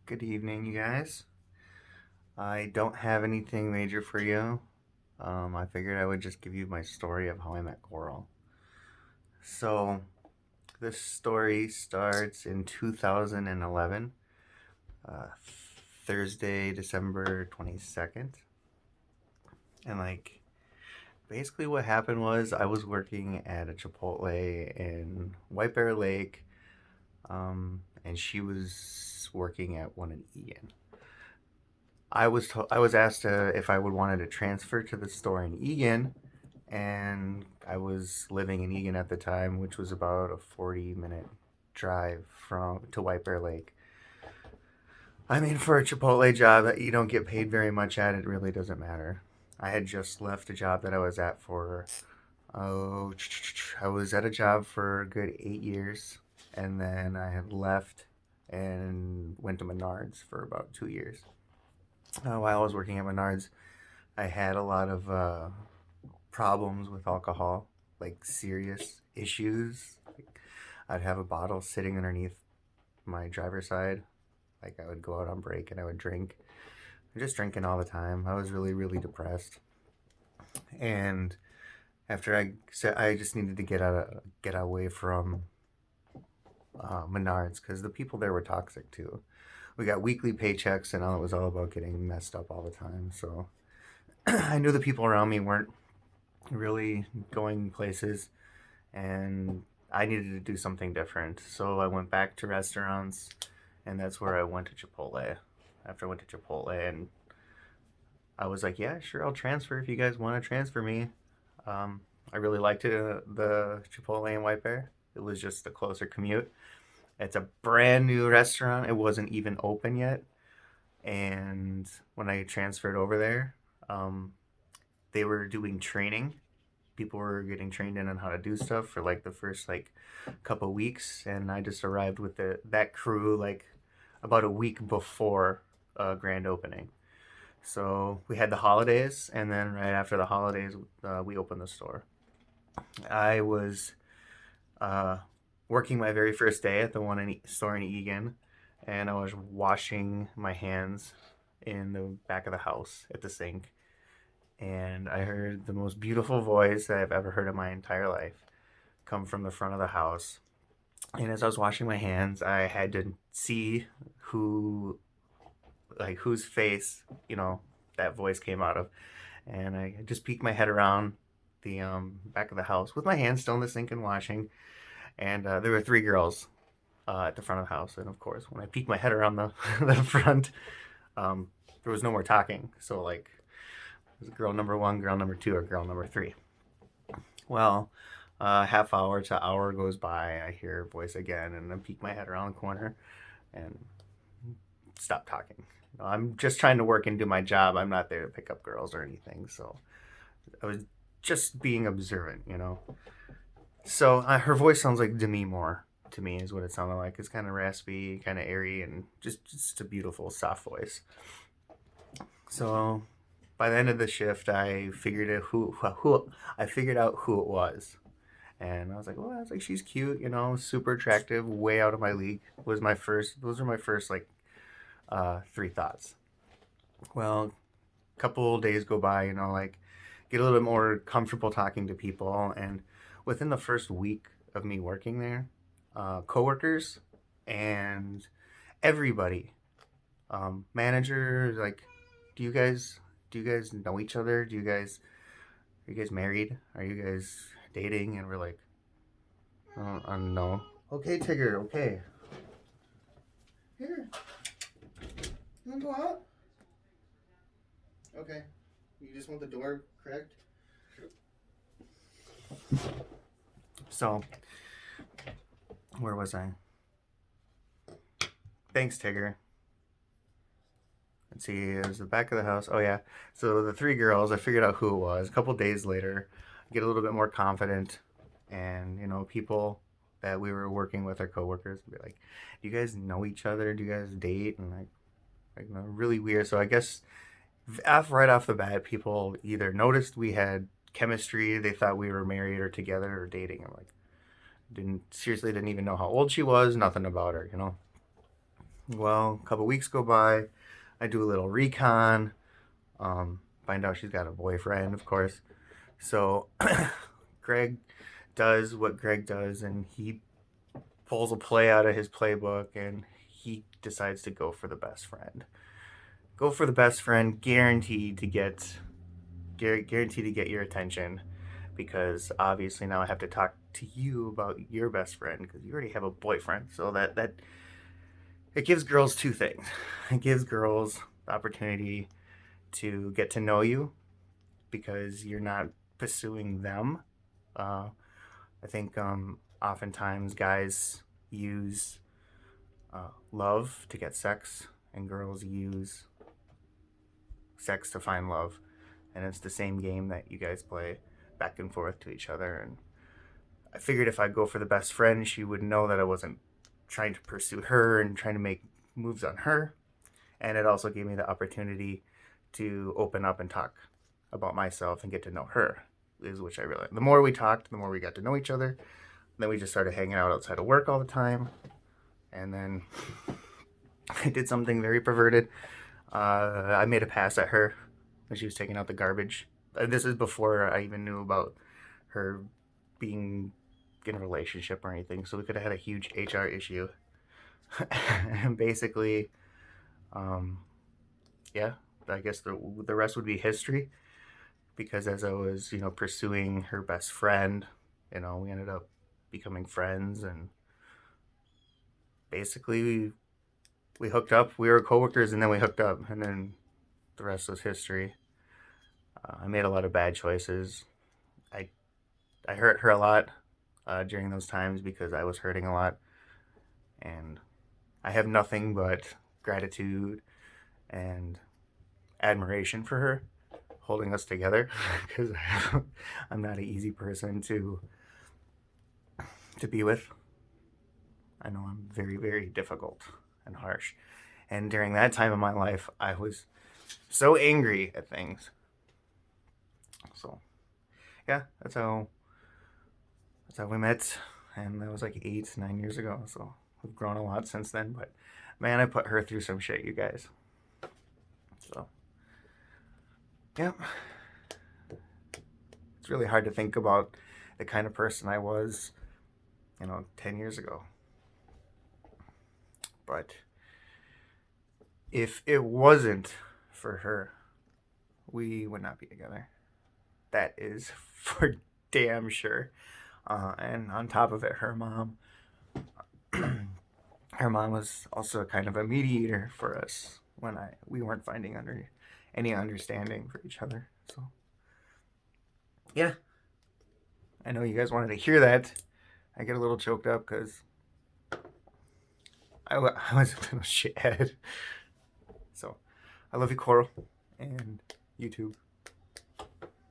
Good evening, you guys. I don't have anything major for you. I figured I would just give you my story of how I met Coral. So, this story starts in 2011, uh, Thursday, December 22nd. And, basically, what happened was I was working at a Chipotle in White Bear Lake, and she was working at one in Egan. I was asked if I would wanted to transfer to the store in Egan, and I was living in Egan at the time, which was about a 40-minute drive from to White Bear Lake. I mean, for a Chipotle job that you don't get paid very much at, it really doesn't matter. I had just left a job that I was at for oh, I was at a job for a good 8 years, and then I had left and went to Menards for about 2 years. While I was working at Menards, I had a lot of problems with alcohol, like serious issues. Like, I'd have a bottle sitting underneath my driver's side. Like, I would go out on break and I would drink. Just drinking all the time. I was really, really depressed. And after I said I just needed to get away from Menards because the people there were toxic too. We got weekly paychecks, and it was all about getting messed up all the time. So I knew the people around me weren't really going places, and I needed to do something different. So I went back to restaurants, and that's where I went to Chipotle. After I went to Chipotle, and I was like, yeah, sure, I'll transfer if you guys want to transfer me. I really liked it, the Chipotle in White Bear. It was just a closer commute. It's a brand new restaurant. It wasn't even open yet. And when I transferred over there, um, they were doing training. People were getting trained in on how to do stuff for like the first couple weeks, and I just arrived with that crew like about a week before grand opening. So we had the holidays, and then right after the holidays, we opened the store. I was uh, working my very first day at the store in Egan, and I was washing my hands in the back of the house at the sink, and I heard the most beautiful voice that I've ever heard in my entire life come from the front of the house. And as I was washing my hands, I had to see who, whose face, that voice came out of. And I just peeked my head around the back of the house with my hands still in the sink and washing. And there were three girls at the front of the house. And of course, when I peeked my head around the front, um, there was no more talking. So, was girl number one, girl number two, or girl number three? Well, half hour to hour goes by. I hear a voice again, and I peek my head around the corner and stop talking. I'm just trying to work and do my job. I'm not there to pick up girls or anything. So I was just being observant. So her voice sounds like Demi Moore to me, is what it sounded like. It's kind of raspy, kind of airy, and just a beautiful, soft voice. So by the end of the shift, I figured out who it was. And I was like, well, I was like, she's cute, super attractive, way out of my league. Those were my first three thoughts. Well, a couple days go by, get a little bit more comfortable talking to people, and within the first week of me working there, coworkers and everybody, manager, like, do you guys know each other? Are you guys married? Are you guys dating? And we're like, no. Okay, Tigger. Okay. Here, you wanna go out? Okay. You just want the door cracked? So, where was I? Thanks, Tigger. Let's see, it was the back of the house. Oh, yeah. So, the three girls, I figured out who it was. A couple days later, I get a little bit more confident, and, people that we were working with, our coworkers, would be like, do you guys know each other? Do you guys date? And, really weird. So, I guess right off the bat, people either noticed we had chemistry, they thought we were married or together or dating. I'm like, didn't even know how old she was, nothing about her. Well, a couple weeks go by. I do a little recon. Find out she's got a boyfriend, of course. So Greg does what Greg does, and he pulls a play out of his playbook, and he decides to go for the best friend. Go for the best friend, guaranteed to get your attention, because obviously now I have to talk to you about your best friend because you already have a boyfriend. So that it gives girls two things. It gives girls the opportunity to get to know you because you're not pursuing them. I think oftentimes guys use love to get sex, and girls use sex to find love. And it's the same game that you guys play back and forth to each other. And I figured if I go for the best friend, she would know that I wasn't trying to pursue her and trying to make moves on her. And it also gave me the opportunity to open up and talk about myself and get to know her, is which I realized. The more we talked, the more we got to know each other. Then we just started hanging out outside of work all the time. And then I did something very perverted. I made a pass at her when she was taking out the garbage. This is before I even knew about her being in a relationship or anything, so we could have had a huge HR issue. And basically, yeah, I guess the rest would be history. Because as I was, pursuing her best friend, we ended up becoming friends, and basically we hooked up. We were coworkers, and then we hooked up, and then the rest was history. I made a lot of bad choices. I hurt her a lot during those times because I was hurting a lot, and I have nothing but gratitude and admiration for her holding us together because I'm not an easy person to be with. I know I'm very, very difficult and harsh. And during that time of my life, I was so angry at things. So, yeah, that's how we met. And that was like 8, 9 years ago. So we've grown a lot since then. But man, I put her through some shit, you guys. So, yeah. It's really hard to think about the kind of person I was, 10 years ago. But if it wasn't for her, we would not be together. That is for damn sure. And on top of it, her mom was also kind of a mediator for us when we weren't finding any understanding for each other. So, yeah, I know you guys wanted to hear that. I get a little choked up because I was a little shithead. So, I love you, Coral, and YouTube.